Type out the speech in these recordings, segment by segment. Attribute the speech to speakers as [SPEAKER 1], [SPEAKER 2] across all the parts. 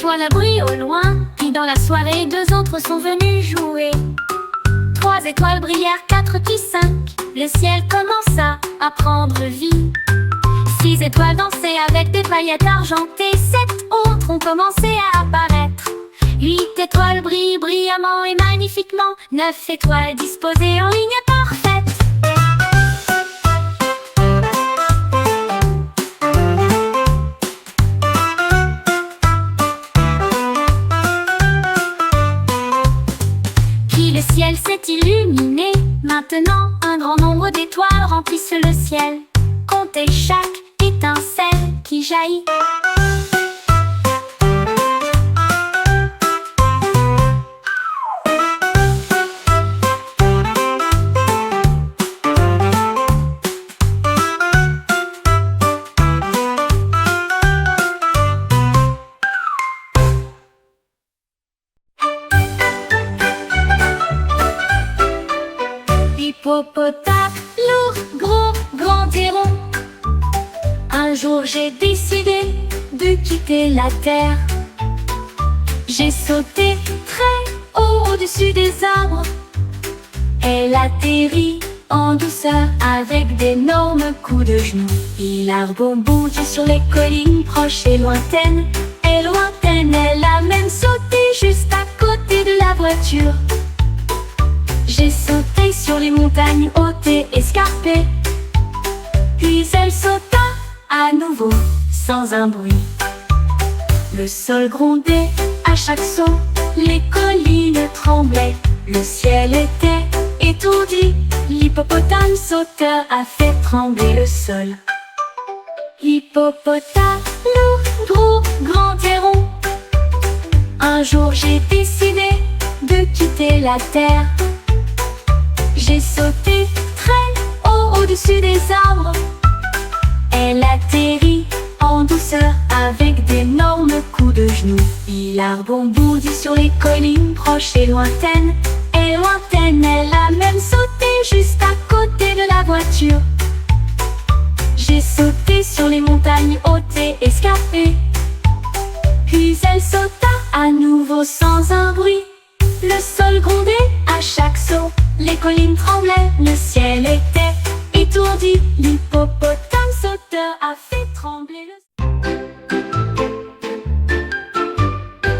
[SPEAKER 1] étoiles brillent au loin. Puis dans la soirée, 2 autres sont venus jouer. 3 étoiles brillèrent, 4 puis 5. Le ciel commença à prendre vie. 6 étoiles dansaient avec des paillettes argentées. 7 autres ont commencé à apparaître. 8 étoiles brillent brillamment et magnifiquement. 9 étoiles disposées en ligne parfaite. Puis le ciel s'est illuminé. Maintenant, un grand nombre d'étoiles remplissent le ciel. Comptez chaque étincelle qui jaillit. Hippopotame, lourd, gros, grand et rond. Un jour j'ai décidé de quitter la terre. J'ai sauté très haut au-dessus des arbres. Elle atterrit en douceur avec d'énormes coups de genoux. Et l'arbre bondit sur les collines proches et lointaines. Et lointaine, elle a même sauté juste à côté de la voiture. J'ai sauté sur les montagnes hautes et escarpées. Puis elle sauta à nouveau sans un bruit. Le sol grondait à chaque saut, les collines tremblaient, le ciel était étourdi. L'hippopotame sauteur a fait trembler le sol. Hippopotame, lourd, gros, grand et rond. Un jour j'ai décidé de quitter la terre. J'ai sauté très haut au-dessus des arbres. Elle atterrit en douceur avec d'énormes coups de genoux. Et l'arbre bondit sur les collines proches et lointaines. Et lointaine, elle a même sauté juste à côté de la voiture. J'ai sauté sur les montagnes hautes et escarpées. Puis elle sauta à nouveau sans un bruit. Le sol grondait à chaque saut, les collines tremblaient, le ciel était étourdi. L'hippopotame sauteur a fait trembler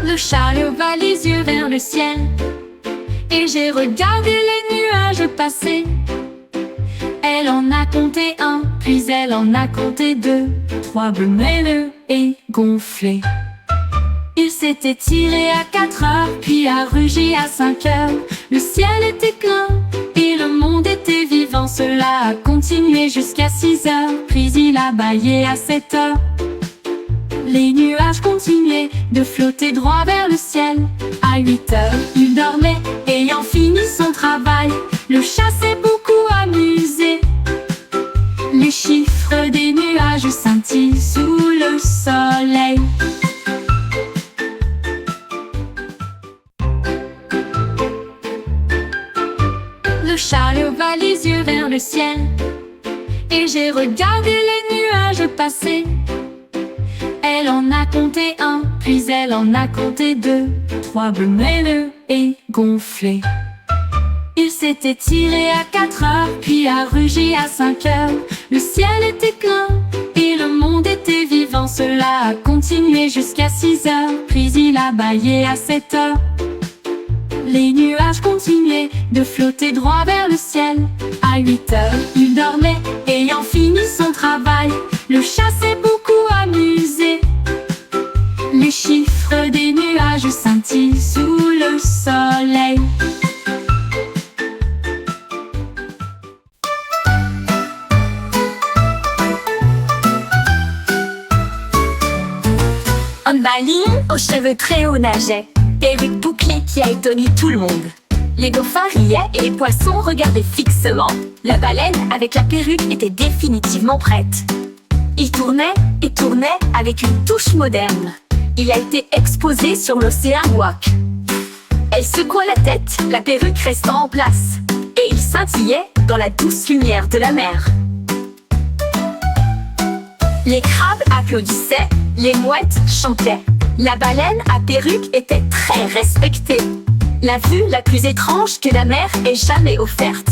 [SPEAKER 1] le chat leva les yeux vers le ciel. Et j'ai regardé les nuages passer. Elle en a compté 1, puis elle en a compté 2, 3 bleus mêleux et gonflés. Il s'est étiré à 4 heures, puis a rugi à 5 heures. Le ciel était plein et le monde était vivant. Cela a continué jusqu'à 6 heures, puis il a bâillé à 7 heures. Les nuages continuaient de flotter droit vers le ciel. À 8 heures, il dormait, ayant fini son travail. Le chat s'est beaucoup amusé. Les chiffres des nuages scintillent sous le soleil. Le chat leva les yeux vers le ciel. Et j'ai regardé les nuages passer. Elle en a compté 1, puis elle en a compté 2, 3 bleus mêleux et gonflés. Il s'est étiré à 4 heures, puis a rugi à 5 heures. Le ciel était plein et le monde était vivant. Cela a continué jusqu'à 6 heures, puis il a bâillé à 7 heures. Les nuages continuaient de flotter droit vers le ciel. À 8 heures, il dormait, ayant fini son travail. Le chat s'est beaucoup amusé. Les chiffres des nuages scintillent sous le soleil.
[SPEAKER 2] Homme maligne aux cheveux très hauts nageait, perruque bouclée qui a étonné tout le monde. Les dauphins riaient et les poissons regardaient fixement. La baleine avec la perruque était définitivement prête. Il tournait et tournait avec une touche moderne. Il a été exposé sur l'océan Wak. Elle secoua la tête, la perruque restant en place, et il scintillait dans la douce lumière de la mer. Les crabes applaudissaient, les mouettes chantaient, La baleine à perruque était très respectée. La vue la plus étrange que la mer ait jamais offerte.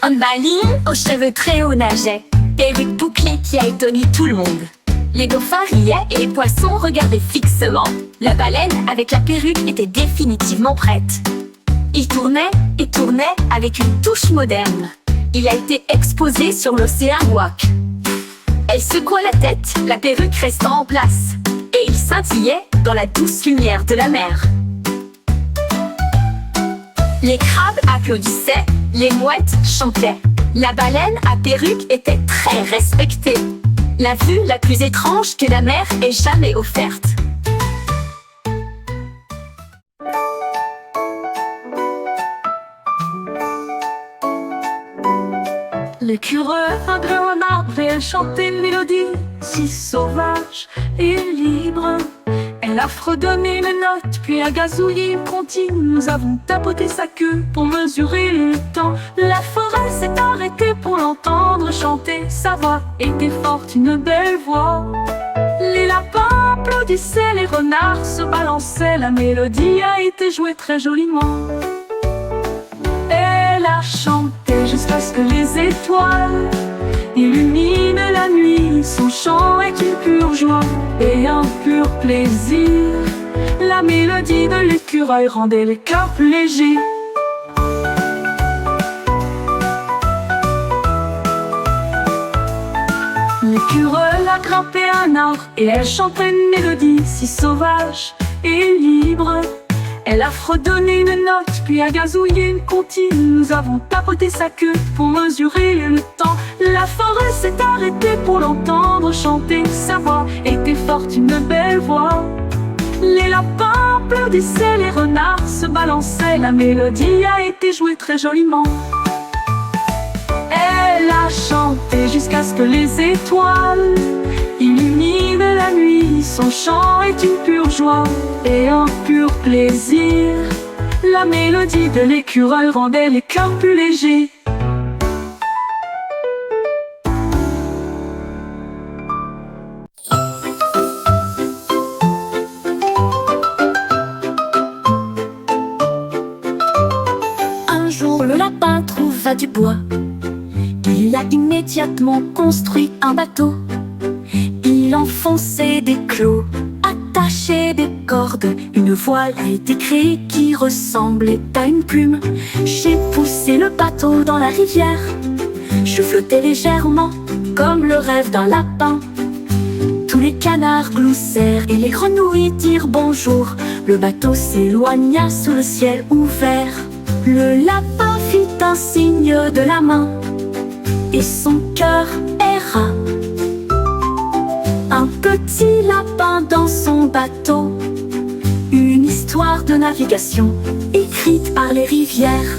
[SPEAKER 2] Un baleine aux cheveux très hauts nageait, perruque bouclée qui a étonné tout le monde. Les dauphins riaient et les poissons regardaient fixement. La baleine avec la perruque était définitivement prête. Il tournait et tournait avec une touche moderne. Il a été exposé sur l'océan Wak. Elle secoua la tête, la perruque restant en place, et il scintillait dans la douce lumière de la mer. Les crabes applaudissaient, les mouettes chantaient. La baleine à perruque était très respectée. La vue la plus étrange que la mer ait jamais offerte.
[SPEAKER 3] L'écureuil grimpe un arbre et elle chantait une mélodie si sauvage et libre. Elle a fredonné une note, puis a gazouillé une comptine. Nous avons tapoté sa queue pour mesurer le temps. La forêt s'est arrêtée pour l'entendre chanter. Sa voix était forte, une belle voix. Les lapins applaudissaient, les renards se balançaient. La mélodie a été jouée très joliment. Elle a chanté jusqu'à ce que les étoiles illuminent la nuit. Son chant est une pure joie et un pur plaisir. La mélodie de l'écureuil rendait les cœurs plus légers. L'écureuil a grimpé un arbre et elle chantait une mélodie si sauvage et libre. Elle a fredonné une note, puis a gazouillé une comptine. Nous avons tapoté sa queue pour mesurer le temps. La forêt s'est arrêtée pour l'entendre chanter. Sa voix était forte, une belle voix. Les lapins applaudissaient, les renards se balançaient. La mélodie a été jouée très joliment. Elle a chanté jusqu'à ce que les étoiles illuminent la nuit. Son chant est une pure joie et un pur plaisir. La mélodie de l'écureuil rendait les cœurs plus légers.
[SPEAKER 1] Un jour le lapin trouva du bois. Il a immédiatement construit un bateau. Il enfonçait des clous, attachait des cordes. Une voile a été créée qui ressemblait à une plume. J'ai poussé le bateau dans la rivière. Je flottais légèrement comme le rêve d'un lapin. Tous les canards gloussèrent et les grenouilles dirent bonjour. Le bateau s'éloigna sous le ciel ouvert. Le lapin fit un signe de la main et son cœur erra. Un petit lapin dans son bateau. Une histoire de navigation écrite par les rivières.